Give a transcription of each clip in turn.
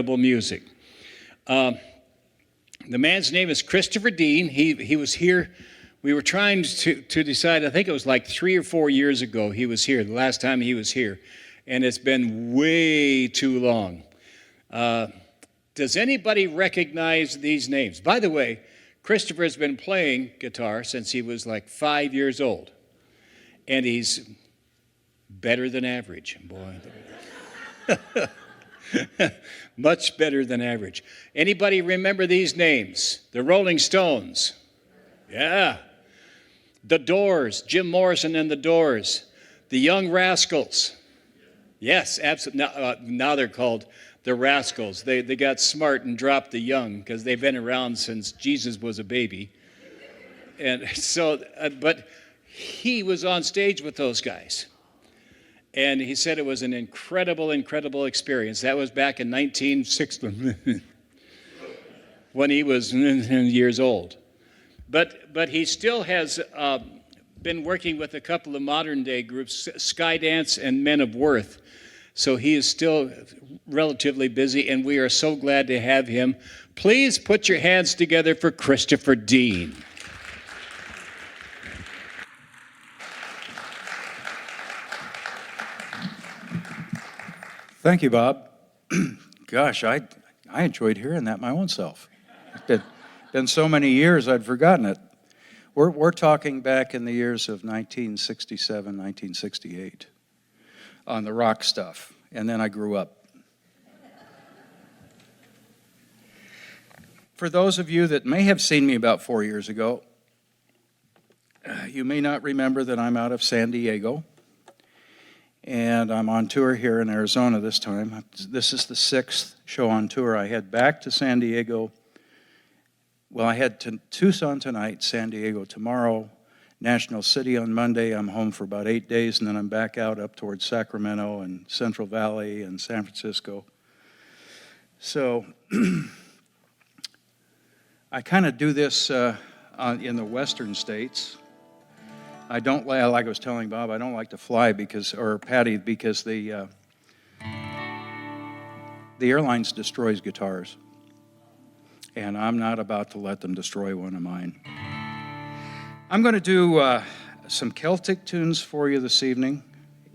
music. The man's name is Christopher Dean. He was here. We were trying to decide, I think it was like 3 or 4 years ago he was here, the last time he was here. And it's been way too long. Does anybody recognize these names? By the way, Christopher has been playing guitar since he was like 5 years old. And he's better than average, boy. Much better than average. Anybody remember these names? The Rolling Stones. Yeah. The Doors, Jim Morrison and the Doors. The Young Rascals. Yes, absolutely. Now they're called the Rascals. They got smart and dropped the young because they've been around since Jesus was a baby. And so, but he was on stage with those guys. And he said it was an incredible, incredible experience. That was back in 1960 when he was years old. But he still has been working with a couple of modern day groups, Skydance and Men of Worth. So he is still relatively busy, and we are so glad to have him. Please put your hands together for Christopher Dean. Thank you, Bob. Gosh, I enjoyed hearing that my own self. It's been so many years I'd forgotten it. We're talking back in the years of 1967, 1968 on the rock stuff, and then I grew up. For those of you that may have seen me about 4 years ago, you may not remember that I'm out of San Diego. And I'm on tour here in Arizona this time. This is the 6th show on tour. I head back to San Diego. Well, I head to Tucson tonight, San Diego tomorrow, National City on Monday. I'm home for about 8 days, and then I'm back out up towards Sacramento and Central Valley and San Francisco. So I kind of do this in the western states. I don't, like I was telling Bob, I don't like to fly or Patty, because the airlines destroys guitars. And I'm not about to let them destroy one of mine. I'm going to do some Celtic tunes for you this evening,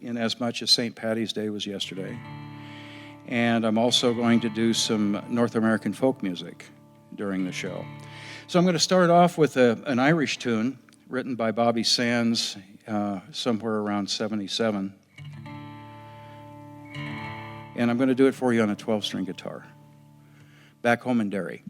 in as much as St. Patty's Day was yesterday. And I'm also going to do some North American folk music during the show. So I'm going to start off with an Irish tune written by Bobby Sands somewhere around 77. And I'm going to do it for you on a 12-string guitar. Back Home in Derry.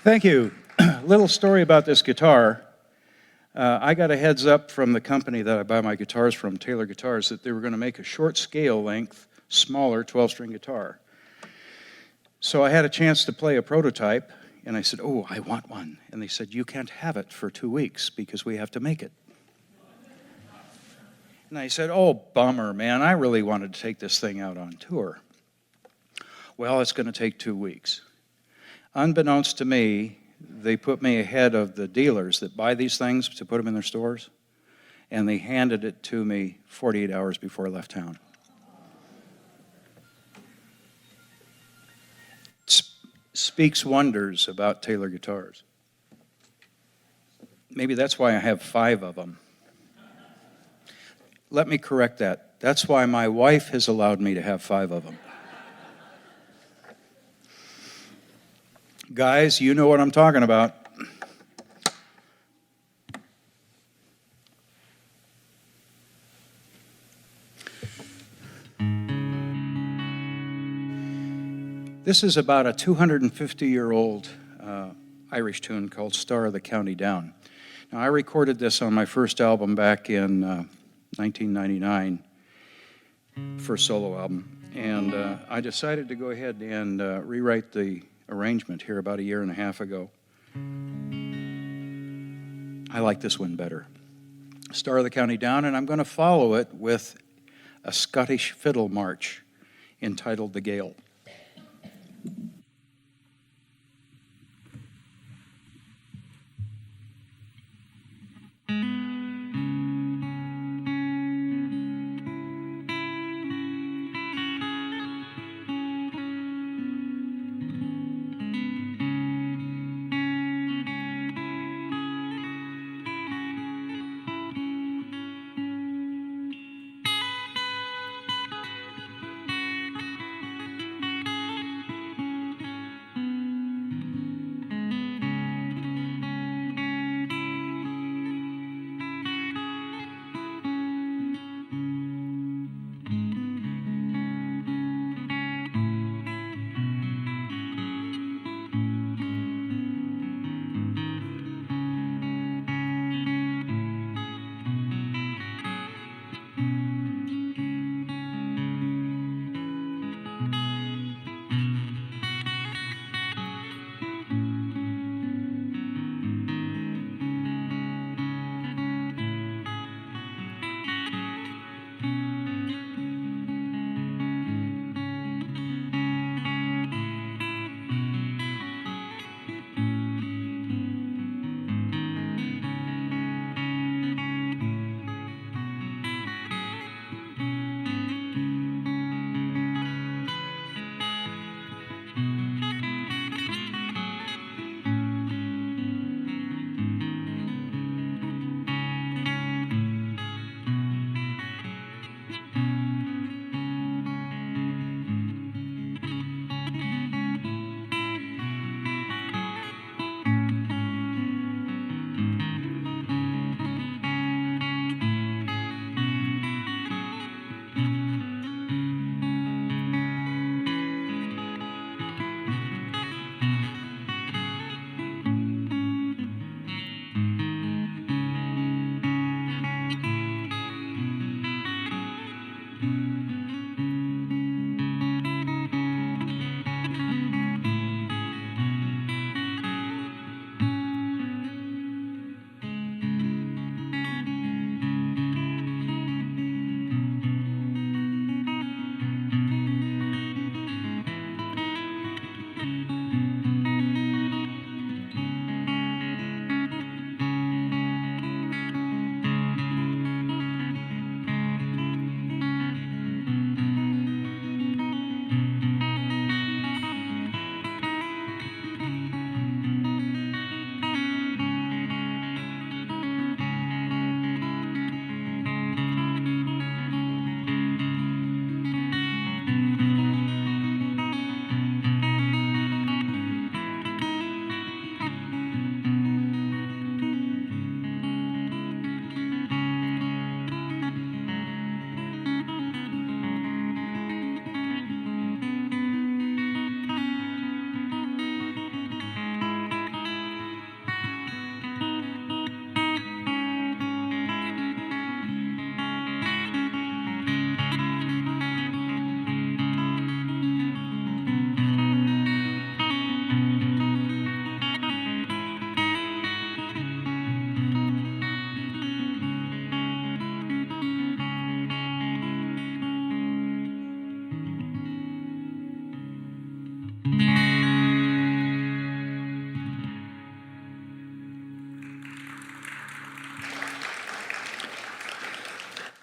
Thank you. Little story about this guitar. I got a heads up from the company that I buy my guitars from, Taylor Guitars, that they were going to make a short scale length, smaller 12-string guitar. So I had a chance to play a prototype, and I said, "Oh, I want one." And they said, "You can't have it for 2 weeks because we have to make it." And I said, "Oh, bummer, man. I really wanted to take this thing out on tour." "Well, it's going to take 2 weeks." Unbeknownst to me, they put me ahead of the dealers that buy these things to put them in their stores, and they handed it to me 48 hours before I left town. Speaks wonders about Taylor Guitars. Maybe that's why I have 5 of them. Let me correct that. That's why my wife has allowed me to have 5 of them. Guys, you know what I'm talking about. This is about a 250-year-old Irish tune called Star of the County Down. Now, I recorded this on my first album back in 1999, first solo album, and I decided to go ahead and rewrite the arrangement here about a year and a half ago. I like this one better. Star of the County Down, and I'm going to follow it with a Scottish fiddle march entitled The Gale.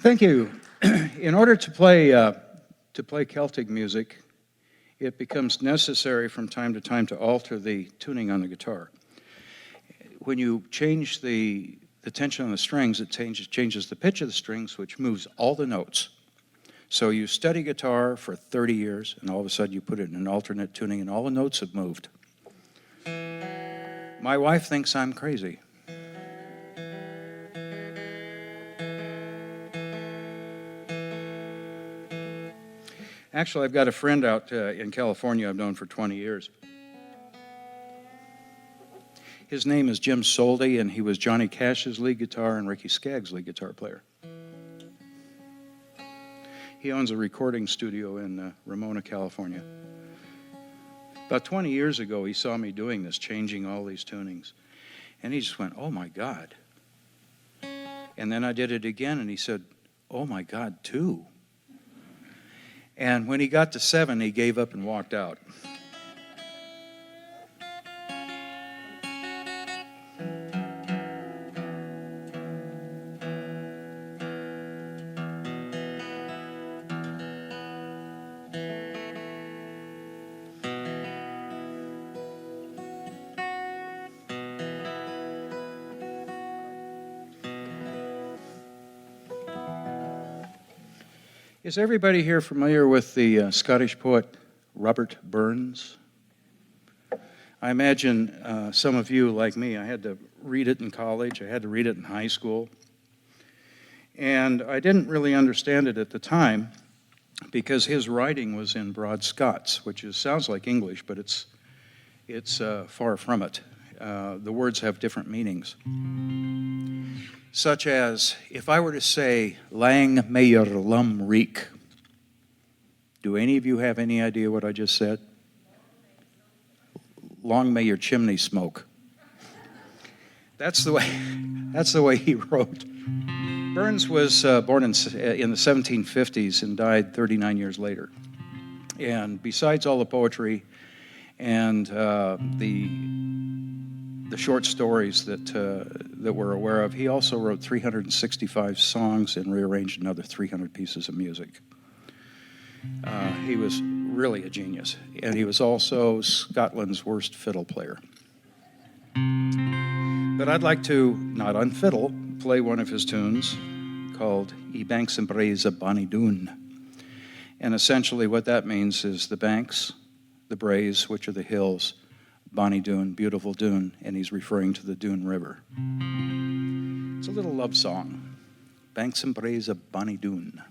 Thank you. In order to play Celtic music, it becomes necessary from time to time to alter the tuning on the guitar. When you change the tension on the strings, it changes the pitch of the strings, which moves all the notes. So you study guitar for 30 years, and all of a sudden you put it in an alternate tuning, and all the notes have moved. My wife thinks I'm crazy. Actually, I've got a friend out in California I've known for 20 years. His name is Jim Soldy, and he was Johnny Cash's lead guitar and Ricky Skaggs' lead guitar player. He owns a recording studio in Ramona, California. About 20 years ago, he saw me doing this, changing all these tunings. And he just went, "Oh my God." And then I did it again, and he said, "Oh my God, too." And when he got to 7, he gave up and walked out. Is everybody here familiar with the Scottish poet Robert Burns? I imagine some of you, like me, I had to read it in college, I had to read it in high school, and I didn't really understand it at the time because his writing was in broad Scots, which sounds like English, but it's far from it. The words have different meanings. Such as, if I were to say, "Lang may your lum reek," do any of you have any idea what I just said? Long may your chimney smoke. That's the way he wrote. Burns was born in the 1750s and died 39 years later. And besides all the poetry and the short stories that we're aware of, he also wrote 365 songs and rearranged another 300 pieces of music. He was really a genius, and he was also Scotland's worst fiddle player. But I'd like to, not on fiddle, play one of his tunes called "Y Banks and Braes of Bonnie Doon." And essentially what that means is the banks, the braes, which are the hills, Bonnie Doon, beautiful Doon, and he's referring to the Doon River. It's a little love song. Banks and Braes of Bonnie Doon.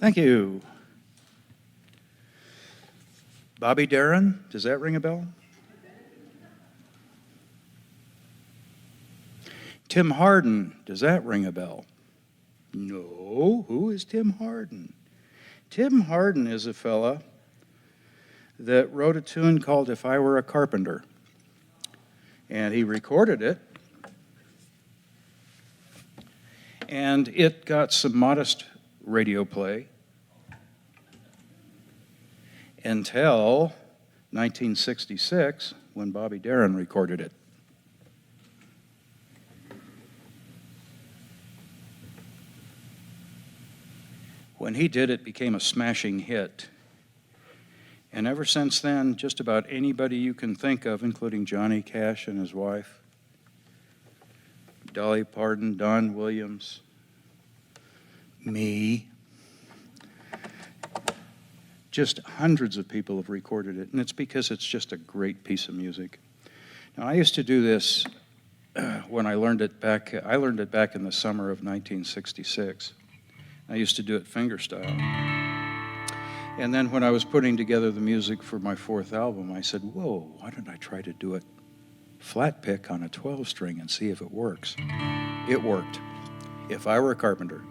Thank you. Bobby Darin, does that ring a bell? Tim Hardin, does that ring a bell? No, who is Tim Hardin? Tim Hardin is a fella that wrote a tune called If I Were a Carpenter. And he recorded it. And it got some modest radio play until 1966 when Bobby Darin recorded it. When he did, it became a smashing hit. And ever since then, just about anybody you can think of, including Johnny Cash and his wife, Dolly Parton, Don Williams, me, just hundreds of people have recorded it, and it's because it's just a great piece of music. Now, I used to do this when I learned it back in the summer of 1966. I used to do it fingerstyle. And then when I was putting together the music for my fourth album, I said, whoa, why don't I try to do it flat pick on a 12 string and see if it works? It worked. If I Were a Carpenter.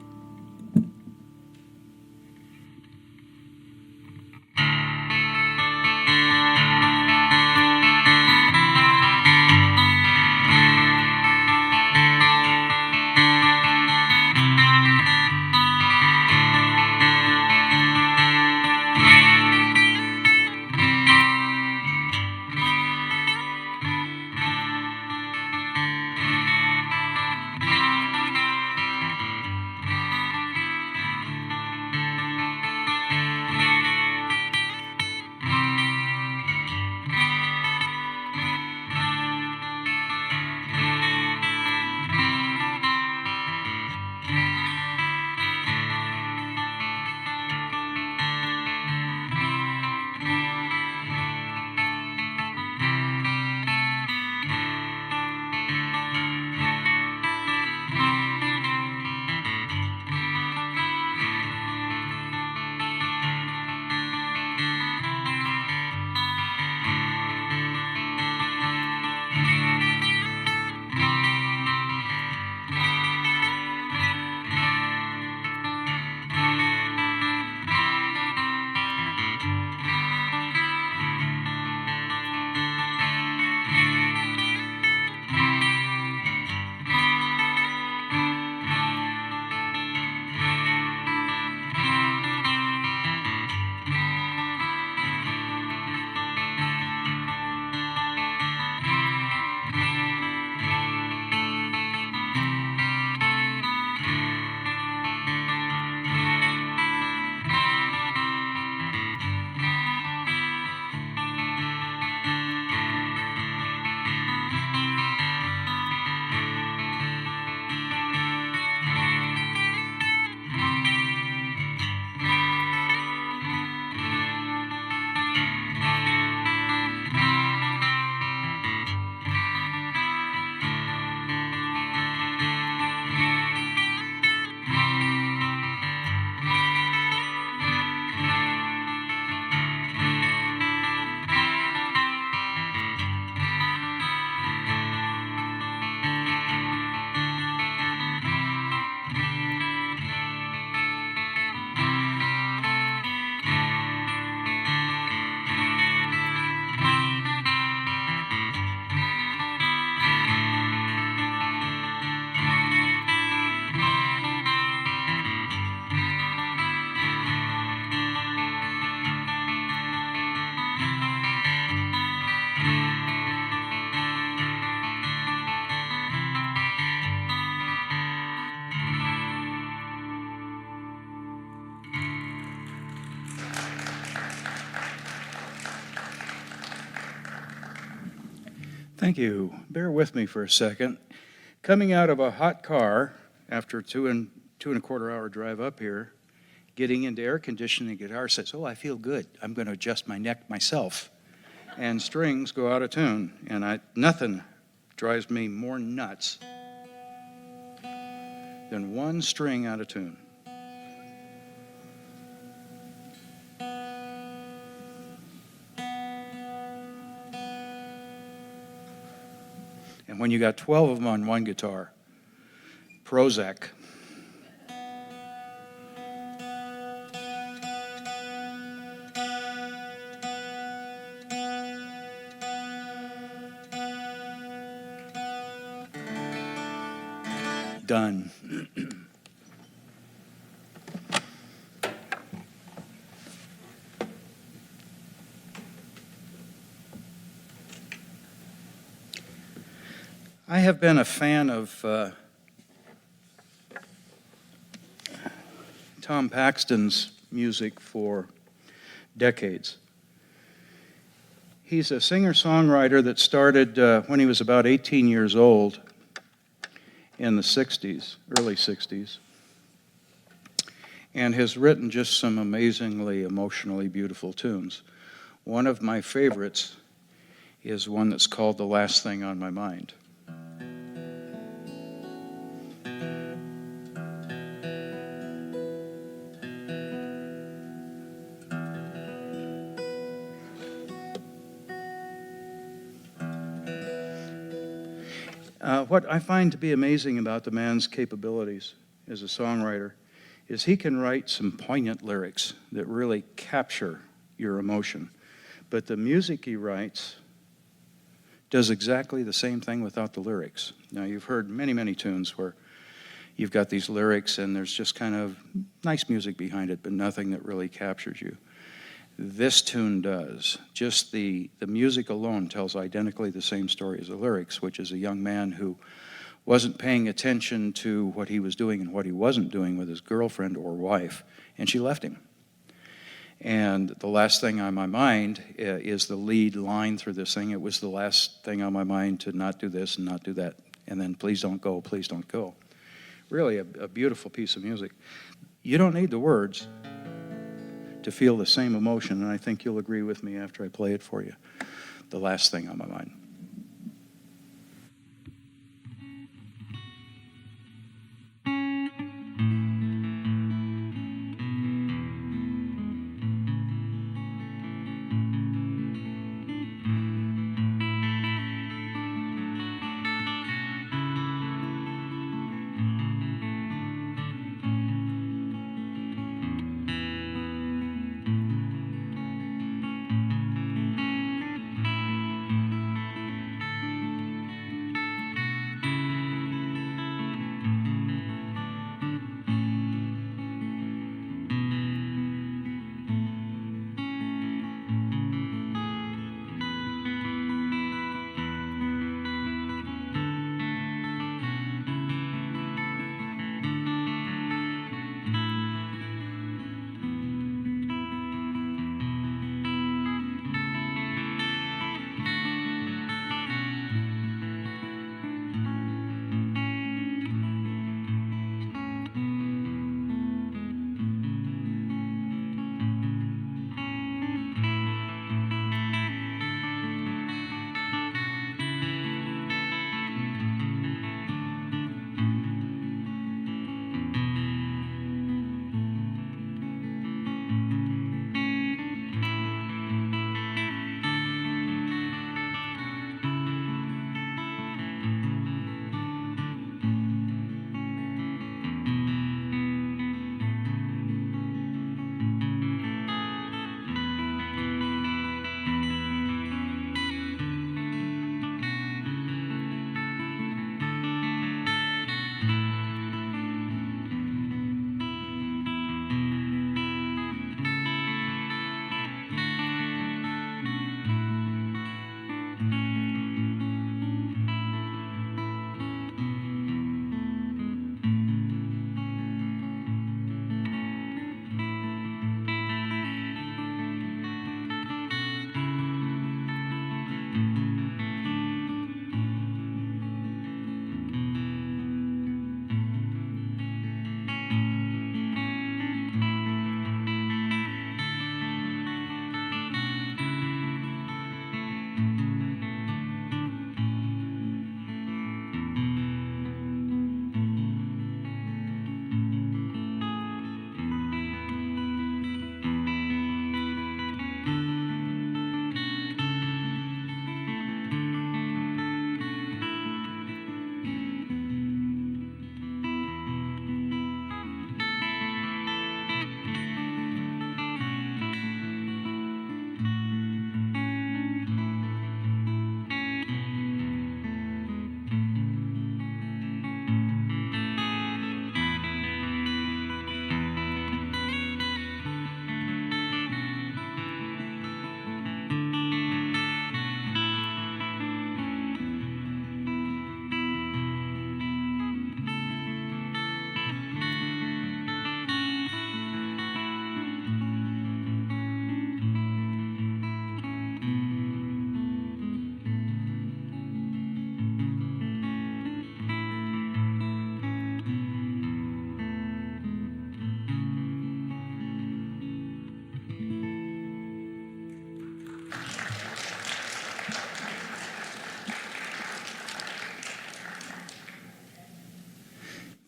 Thank you. Bear with me for a second. Coming out of a hot car after a two and a quarter hour drive up here, getting into air conditioning guitar says, oh, I feel good. I'm going to adjust my neck myself. And strings go out of tune. And nothing drives me more nuts than one string out of tune. And when you got 12 of them on one guitar, Prozac. Done. I have been a fan of Tom Paxton's music for decades. He's a singer-songwriter that started when he was about 18 years old in the 60s, early 60s, and has written just some amazingly emotionally beautiful tunes. One of my favorites is one that's called The Last Thing on My Mind. What I find to be amazing about the man's capabilities as a songwriter is he can write some poignant lyrics that really capture your emotion. But the music he writes does exactly the same thing without the lyrics. Now, you've heard many, many tunes where you've got these lyrics and there's just kind of nice music behind it, but nothing that really captures you. This tune does. Just the music alone tells identically the same story as the lyrics, which is a young man who wasn't paying attention to what he was doing and what he wasn't doing with his girlfriend or wife, and she left him. And the last thing on my mind is the lead line through this thing. It was the last thing on my mind to not do this and not do that, and then please don't go, please don't go. Really a beautiful piece of music. You don't need the words to feel the same emotion, and I think you'll agree with me after I play it for you. The last thing on my mind.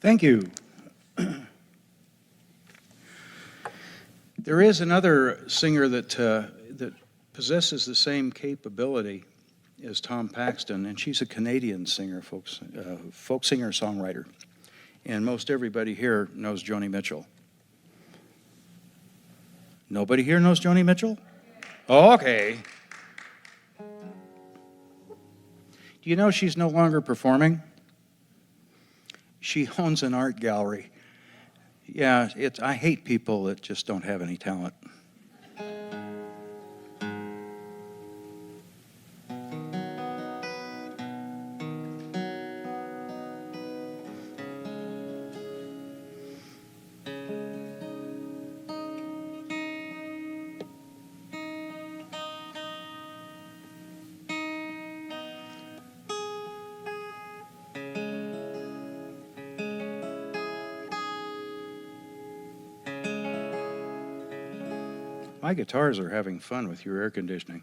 Thank you. There is another singer that possesses the same capability as Tom Paxton, and she's a Canadian singer, folks, folk singer songwriter. And most everybody here knows Joni Mitchell. Nobody here knows Joni Mitchell? Okay. Do you know she's no longer performing? She owns an art gallery. Yeah, I hate people that just don't have any talent. My guitars are having fun with your air conditioning.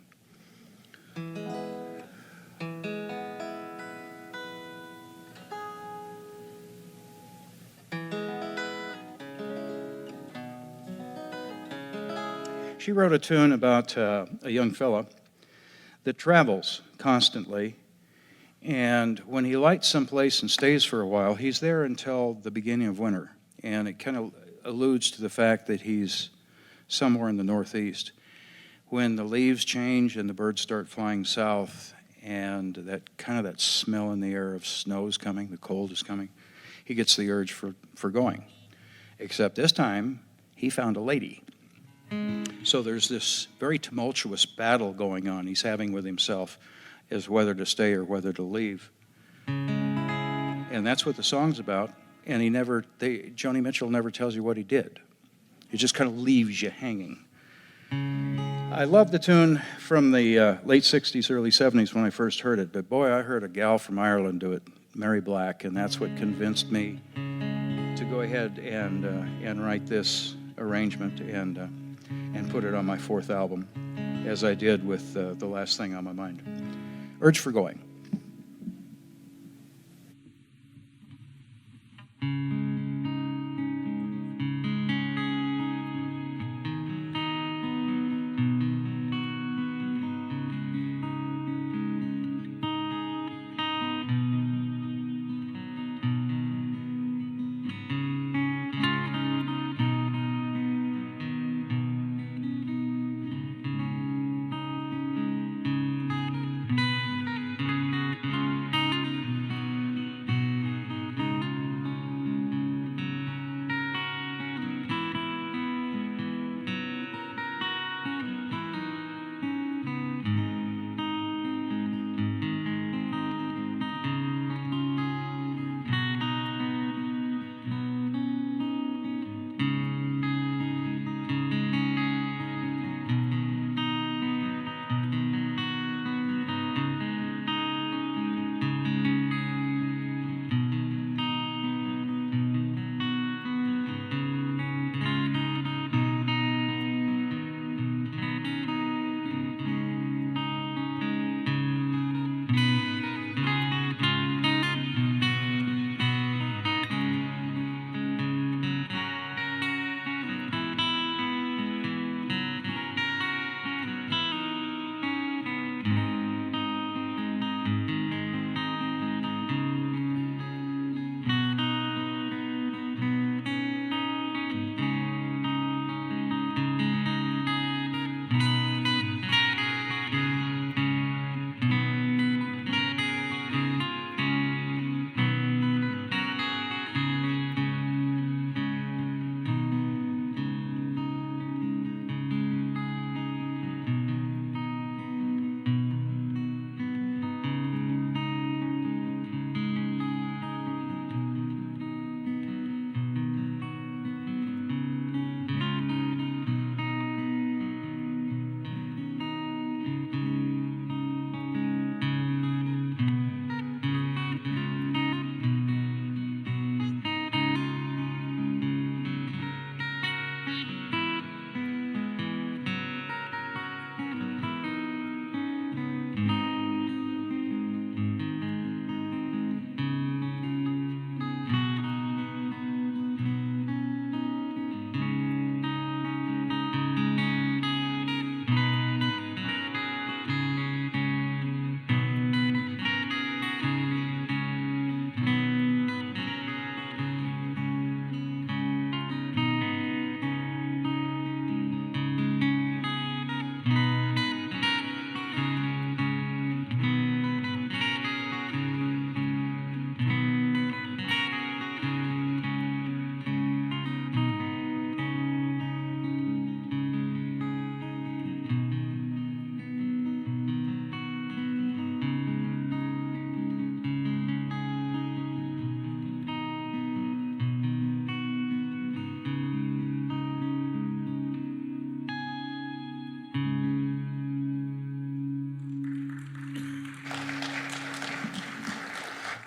She wrote a tune about a young fella that travels constantly, and when he lights someplace and stays for a while, he's there until the beginning of winter, and it kind of alludes to the fact that he's somewhere in the Northeast. When the leaves change and the birds start flying south, and that smell in the air of snow is coming, the cold is coming, he gets the urge for going. Except this time, he found a lady. So there's this very tumultuous battle going on he's having with himself as whether to stay or whether to leave. And that's what the song's about. And Joni Mitchell never tells you what he did. It just kind of leaves you hanging. I love the tune from the late 60s, early 70s when I first heard it, but boy, I heard a gal from Ireland do it, Mary Black, and that's what convinced me to go ahead and write this arrangement and put it on my fourth album, as I did with The Last Thing on My Mind. Urge for Going.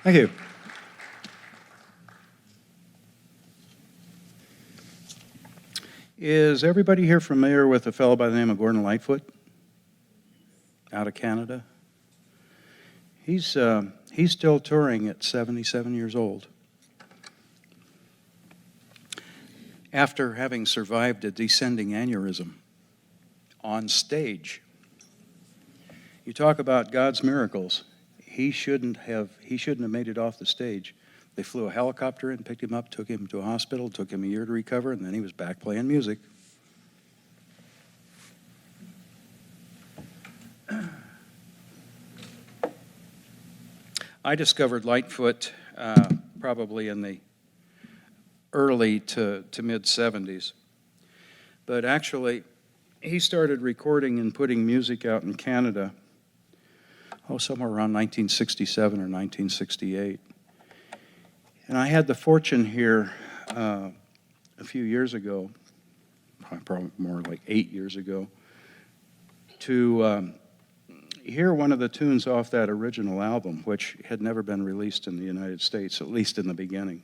Thank you. Is everybody here familiar with a fellow by the name of Gordon Lightfoot out of Canada? He's still touring at 77 years old. After having survived a descending aneurysm on stage. You talk about God's miracles. He shouldn't have made it off the stage. They flew a helicopter in, picked him up, took him to a hospital, took him a year to recover, and then he was back playing music. I discovered Lightfoot probably in the early to mid-70s. But actually, he started recording and putting music out in Canada, somewhere around 1967 or 1968. And I had the fortune here a few years ago, probably more like 8 years ago, to hear one of the tunes off that original album, which had never been released in the United States, at least in the beginning.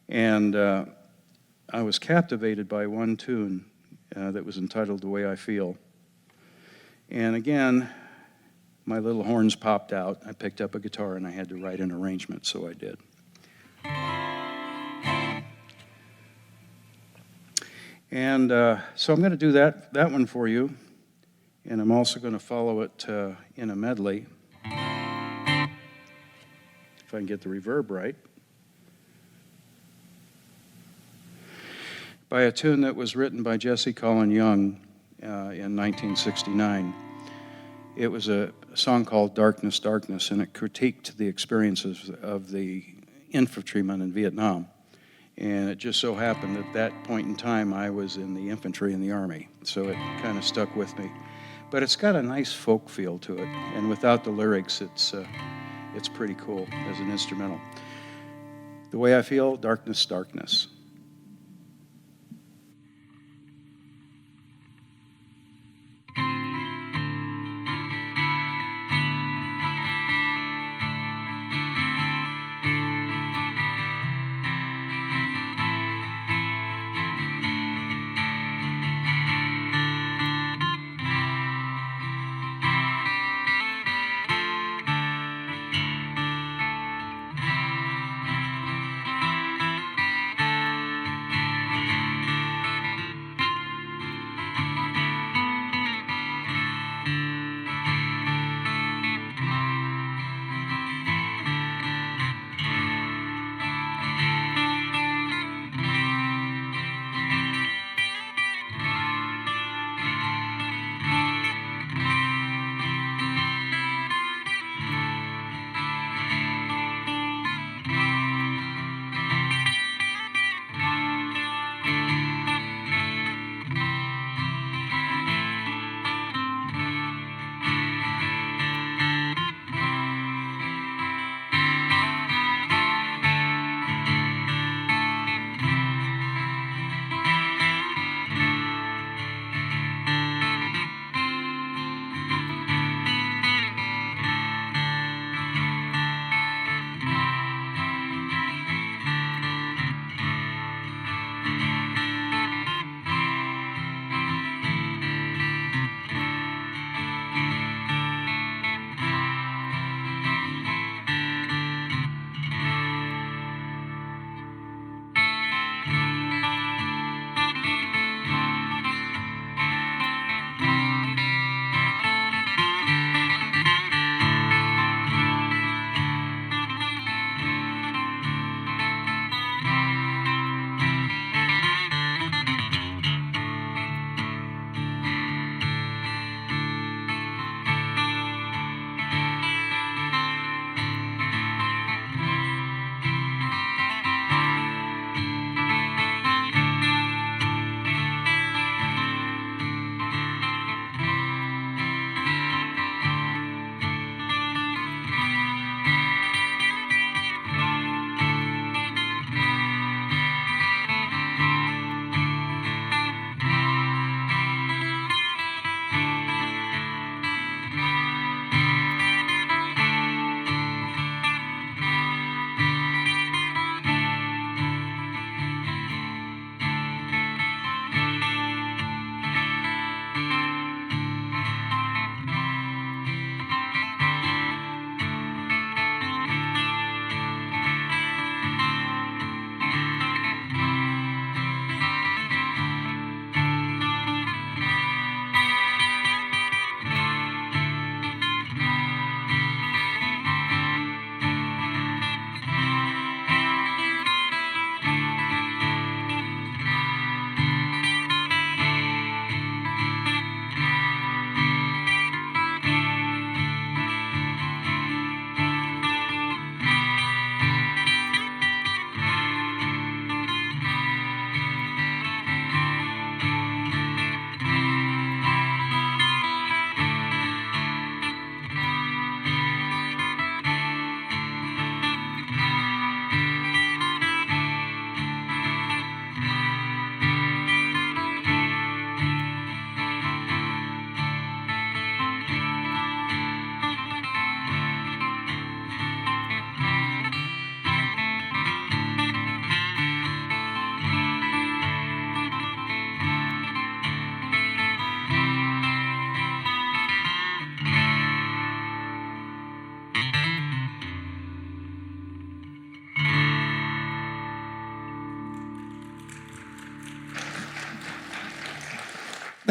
And I was captivated by one tune that was entitled "The Way I Feel." And again, my little horns popped out. I picked up a guitar and I had to write an arrangement, so I did. And so I'm going to do that one for you, and I'm also going to follow it in a medley, if I can get the reverb right, by a tune that was written by Jesse Colin Young in 1969. It was a song called "Darkness, Darkness," and it critiqued the experiences of the infantrymen in Vietnam. And it just so happened that at that point in time, I was in the infantry in the Army, so it kind of stuck with me. But it's got a nice folk feel to it, and without the lyrics, it's pretty cool as an instrumental. "The Way I Feel," "Darkness, Darkness."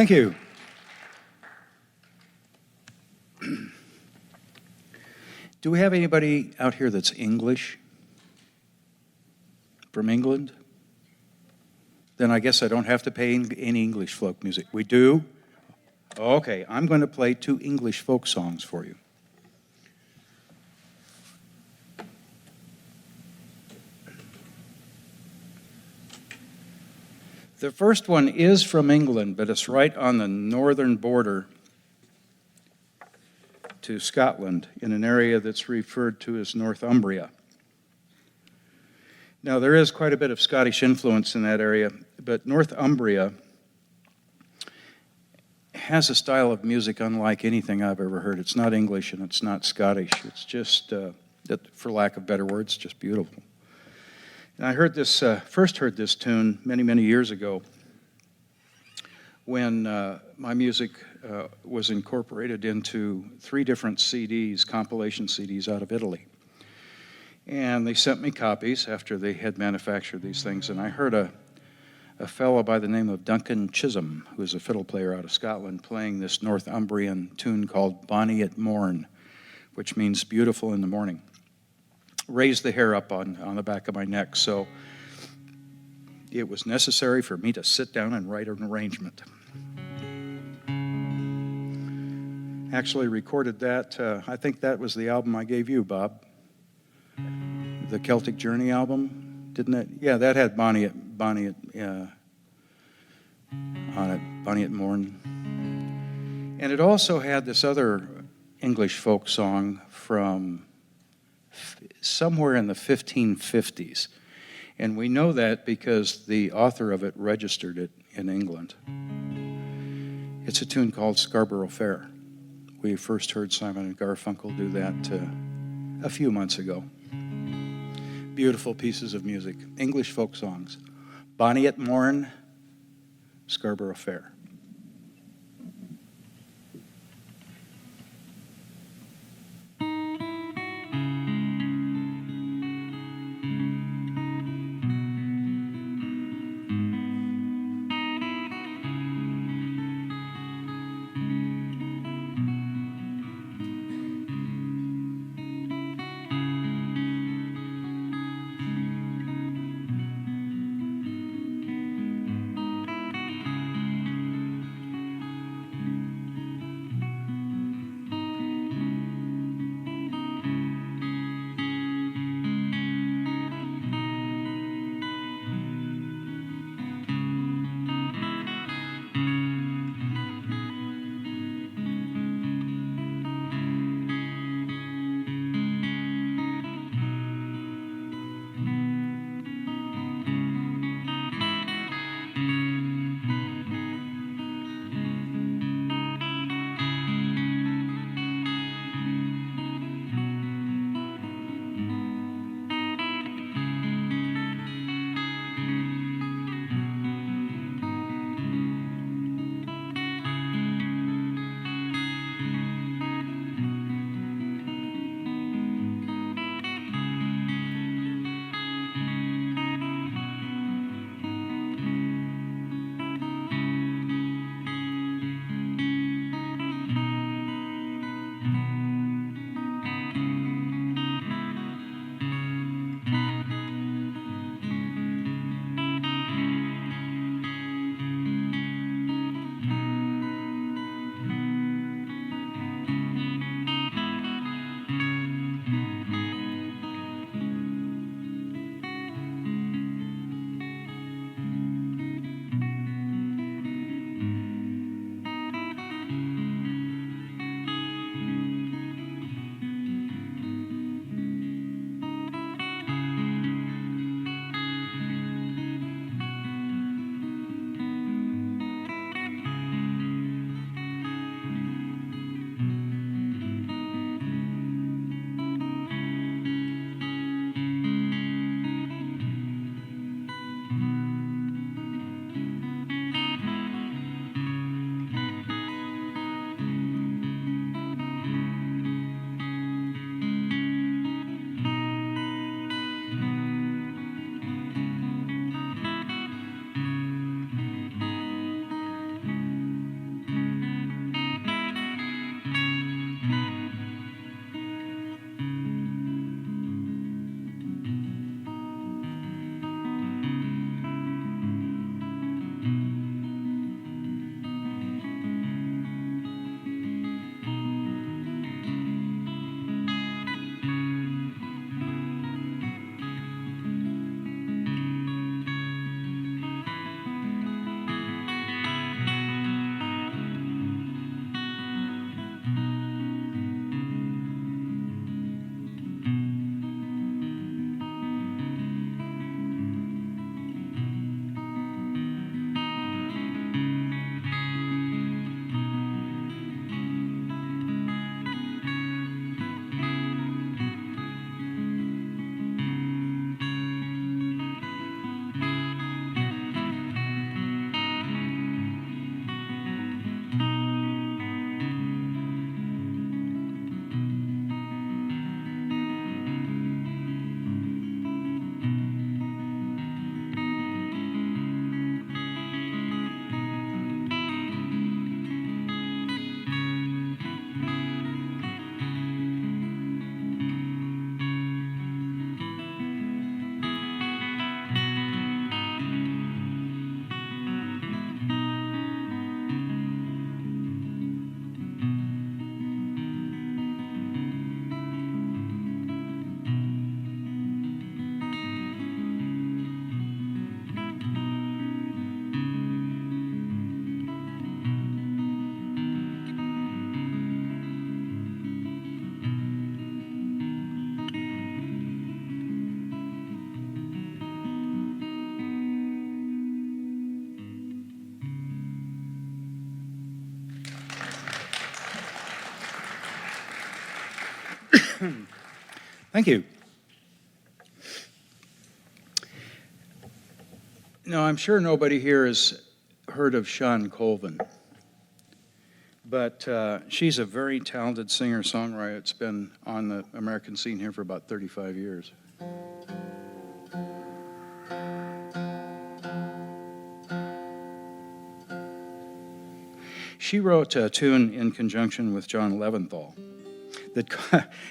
Thank you. Do we have anybody out here that's English? From England? Then I guess I don't have to pay any English folk music. We do? Okay, I'm going to play 2 English folk songs for you. The first one is from England, but it's right on the northern border to Scotland in an area that's referred to as Northumbria. Now, there is quite a bit of Scottish influence in that area, but Northumbria has a style of music unlike anything I've ever heard. It's not English and it's not Scottish. It's just, for lack of better words, just beautiful. And I heard this, first heard this tune many, many years ago when my music was incorporated into 3 different CDs, compilation CDs out of Italy. And they sent me copies after they had manufactured these things, and I heard a fellow by the name of Duncan Chisholm, who is a fiddle player out of Scotland, playing this Northumbrian tune called Bonnie at Morn, which means beautiful in the morning. Raised the hair up on the back of my neck, so it was necessary for me to sit down and write an arrangement. Actually recorded that, I think that was the album I gave you, Bob. The Celtic Journey album, didn't it? Yeah, that had Bonnie at on it, Bonnie at Morn. And it also had this other English folk song from somewhere in the 1550s. And we know that because the author of it registered it in England. It's a tune called Scarborough Fair. We first heard Simon and Garfunkel do that a few months ago. Beautiful pieces of music, English folk songs. Bonnie at Morn, Scarborough Fair. Thank you. Now, I'm sure nobody here has heard of Shawn Colvin, but she's a very talented singer-songwriter. It's been on the American scene here for about 35 years. She wrote a tune in conjunction with John Leventhal that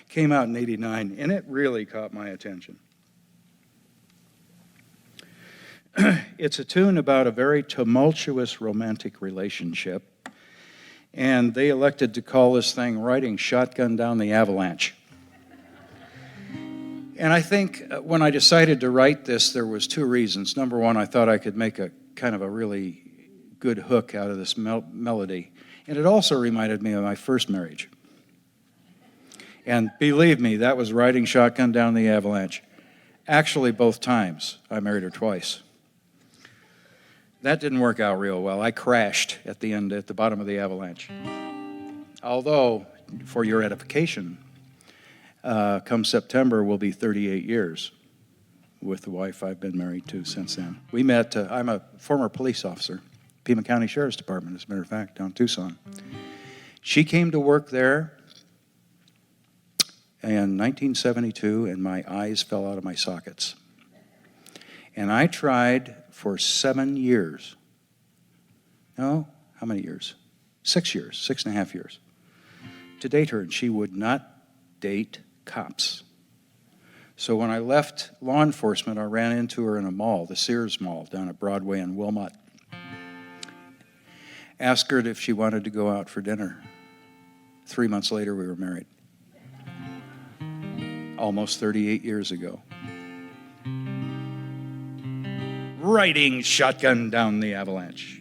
came out in '89, and it really caught my attention. It's a tune about a very tumultuous romantic relationship, and they elected to call this thing Riding Shotgun Down the Avalanche. And I think when I decided to write this, there was two reasons. Number one, I thought I could make a kind of a really good hook out of this melody. And it also reminded me of my first marriage. And believe me, that was Riding Shotgun Down the Avalanche. Actually, both times. I married her twice. That didn't work out real well. I crashed at the end, at the bottom of the avalanche. Although, for your edification, come September will be 38 years with the wife I've been married to since then. We met, I'm a former police officer, Pima County Sheriff's Department, as a matter of fact, down in Tucson. She came to work there in 1972, and my eyes fell out of my sockets. And I tried for 7 years. No, how many years? 6 years, 6.5 years, to date her, and she would not date cops. So when I left law enforcement, I ran into her in a mall, the Sears Mall down at Broadway in Wilmot. Asked her if she wanted to go out for dinner. 3 months later, we were married. Almost 38 years ago. Riding shotgun down the avalanche.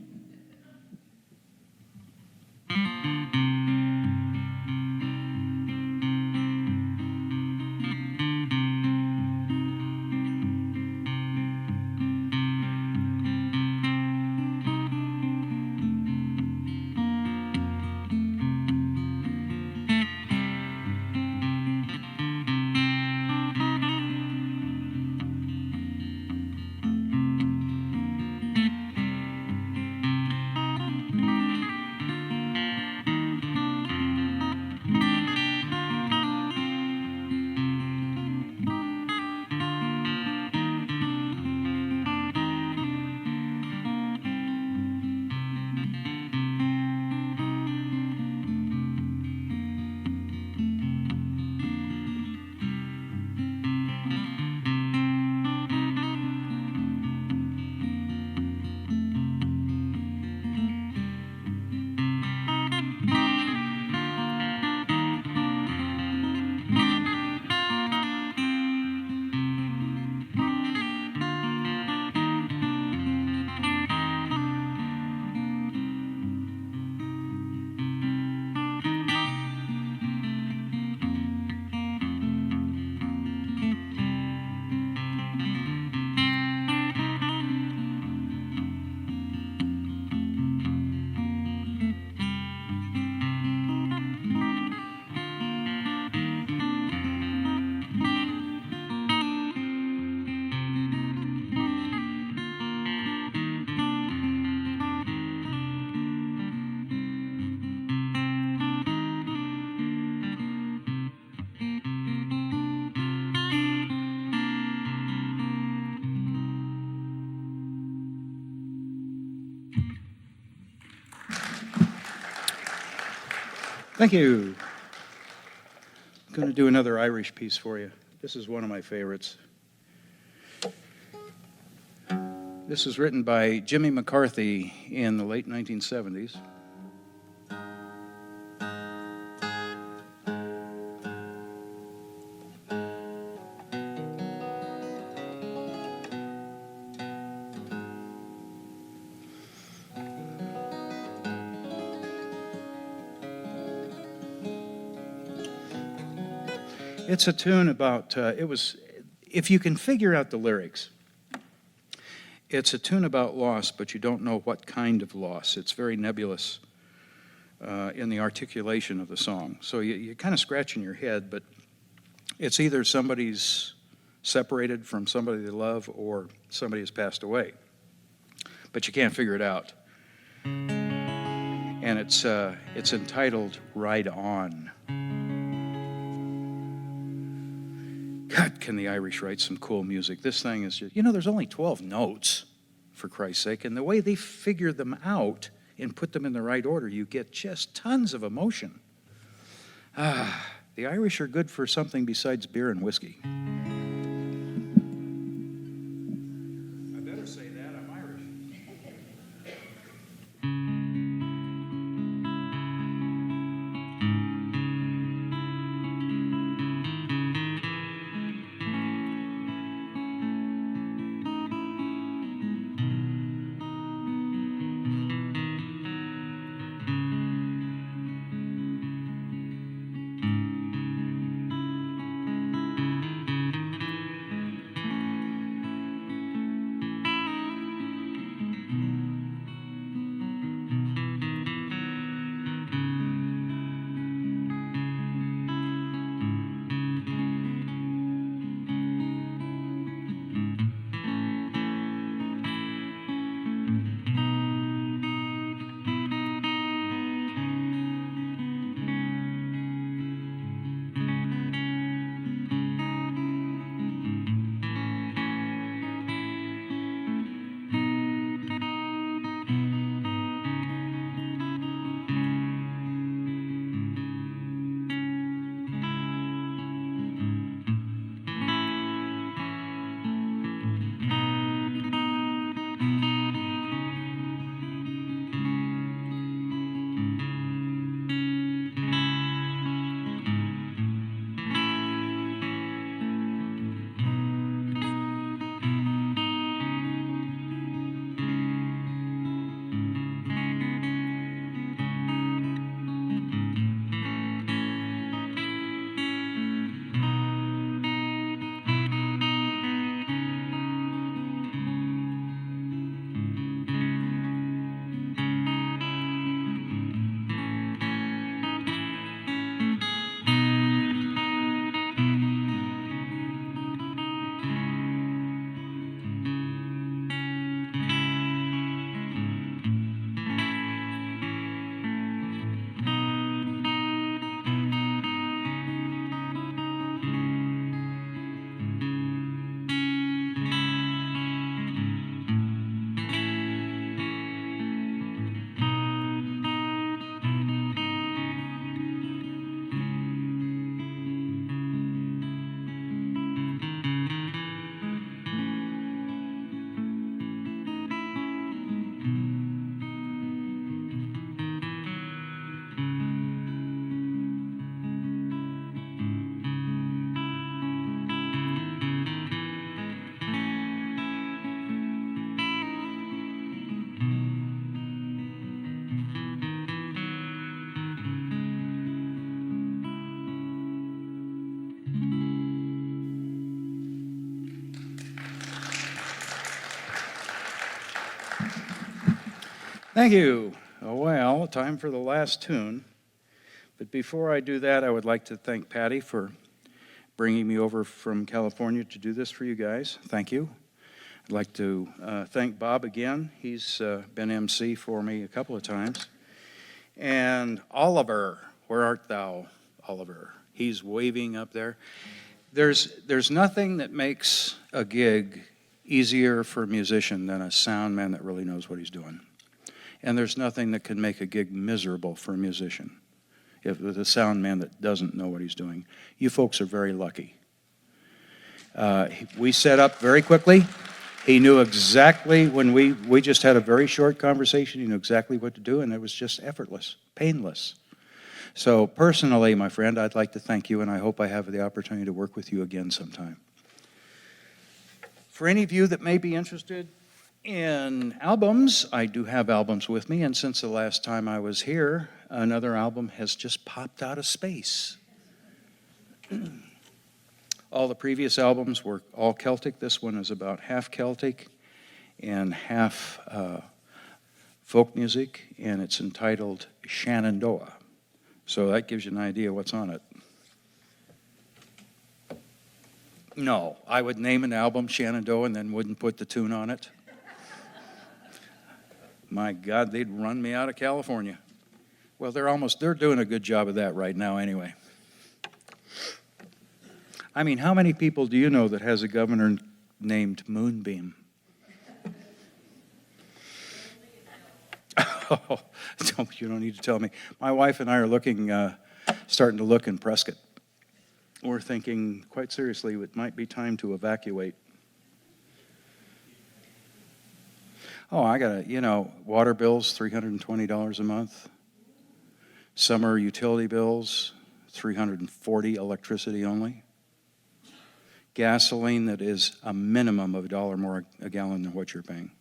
Thank you. I'm going to do another Irish piece for you. This is one of my favorites. This was written by Jimmy McCarthy in the late 1970s. It's a tune about, if you can figure out the lyrics, it's a tune about loss, but you don't know what kind of loss. It's very nebulous in the articulation of the song. So you're kind of scratching your head, but It's either somebody's separated from somebody they love or somebody has passed away. But you can't figure it out. And it's entitled Ride On. God, can the Irish write some cool music. This thing is just, there's only 12 notes, for Christ's sake, and the way they figure them out and put them in the right order, you get just tons of emotion. The Irish are good for something besides beer and whiskey. I better say that, I'm Irish. Thank you. Well, time for the last tune. But before I do that, I would like to thank Patty for bringing me over from California to do this for you guys. Thank you. I'd like to thank Bob again. He's been MC for me a couple of times. And Oliver, where art thou, Oliver? He's waving up there. There's nothing that makes a gig easier for a musician than a sound man that really knows what he's doing. And there's nothing that can make a gig miserable for a musician, if with a sound man that doesn't know what he's doing. You folks are very lucky. We set up very quickly. He knew exactly, when we just had a very short conversation, he knew exactly what to do, and it was just effortless, painless. So personally, my friend, I'd like to thank you, and I hope I have the opportunity to work with you again sometime. For any of you that may be interested in albums, I do have albums with me, and since the last time I was here, another album has just popped out of space. All the previous albums were all Celtic. This one is about half Celtic and half folk music, and it's entitled Shenandoah. So that gives you an idea what's on it. No, I would name an album Shenandoah and then wouldn't put the tune on it. My God, they'd run me out of California. Well, they're doing a good job of that right now anyway. I mean, how many people do you know that has a governor named Moonbeam? Oh, you don't need to tell me. My wife and I are starting to look in Prescott. We're thinking, quite seriously, it might be time to evacuate. Oh, water bills, $320 a month. Summer utility bills, $340, electricity only. Gasoline that is a minimum of $1 more a gallon than what you're paying.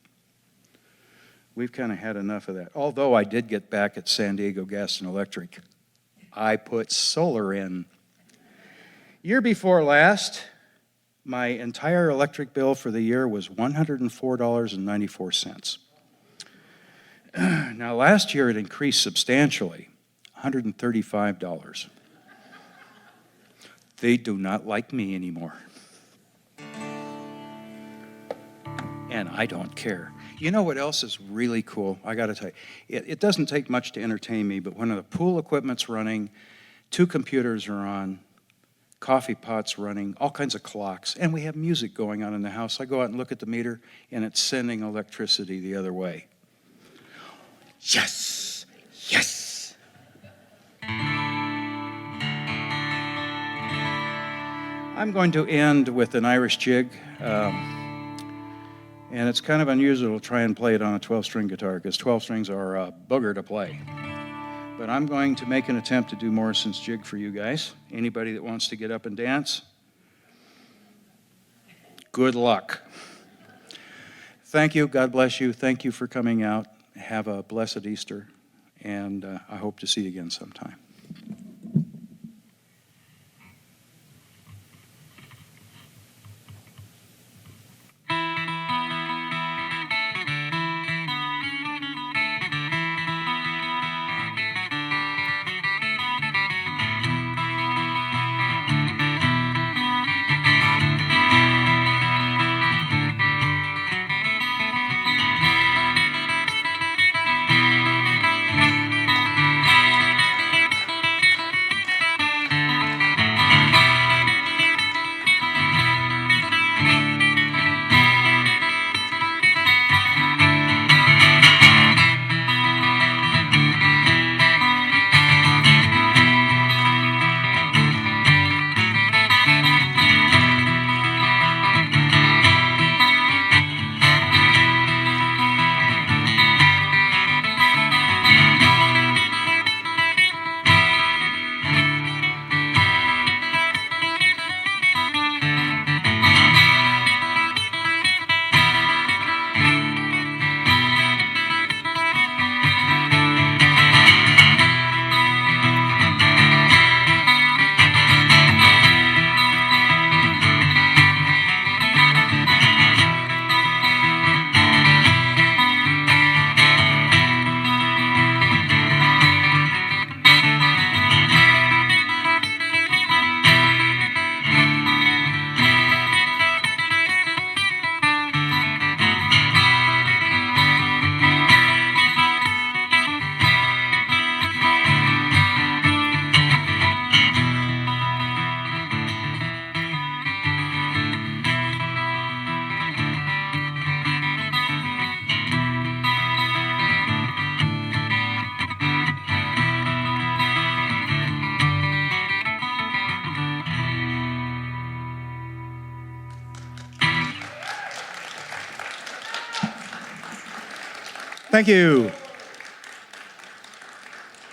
We've kind of had enough of that. Although I did get back at San Diego Gas and Electric. I put solar in. Year before last, my entire electric bill for the year was $104.94. Now, last year it increased substantially, $135. They do not like me anymore. And I don't care. You know what else is really cool? I got to tell you, it doesn't take much to entertain me, but when the pool equipment's running, 2 computers are on, coffee pots running, all kinds of clocks, and we have music going on in the house. I go out and look at the meter, and it's sending electricity the other way. Yes, yes. I'm going to end with an Irish jig, and it's kind of unusual to try and play it on a 12-string guitar, because 12 strings are a booger to play. But I'm going to make an attempt to do Morrison's jig for you guys. Anybody that wants to get up and dance, good luck. Thank you. God bless you. Thank you for coming out. Have a blessed Easter, and I hope to see you again sometime. Thank you.